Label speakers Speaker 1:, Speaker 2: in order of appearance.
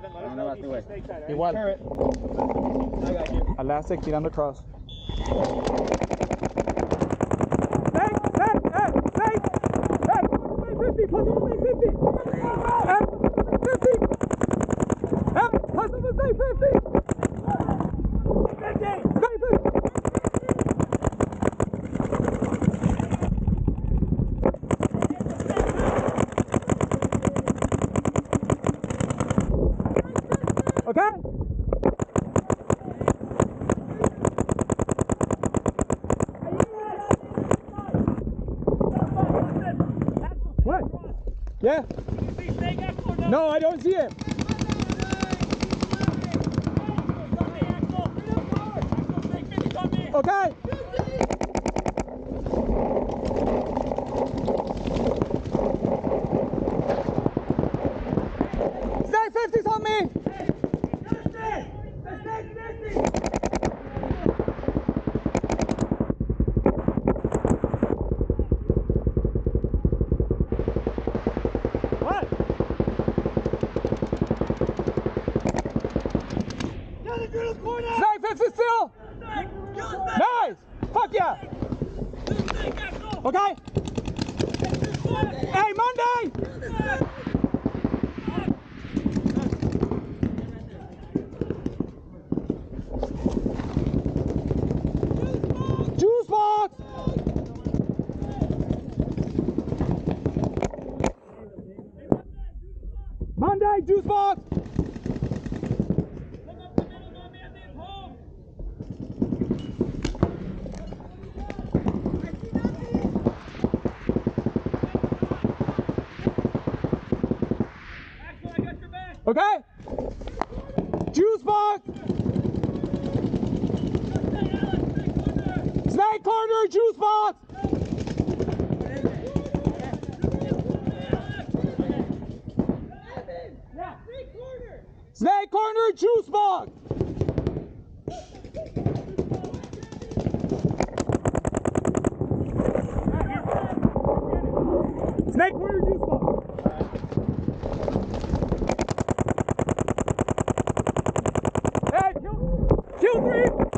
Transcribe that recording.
Speaker 1: Evan, let us know if you see snake side, right?
Speaker 2: Igual.
Speaker 1: I got you.
Speaker 2: Elastic tirando cross.
Speaker 3: Snake! Snake! Hey! Snake! Hey! 50! Plus over snake 50! Hey! 50! Hey! Plus over snake 50! 50! Snake 50! Okay? What? Yeah? No, I don't see him. Okay. Snake 50's on me. What? Snake 50 still. Nice. Fuck yeah. Okay. Hey, Monday. Juice box. Monday, juice box. Okay. Juice box. Snake corner, juice box. Snake corner, juice box. Snake corner, juice box. Hey, kill 3.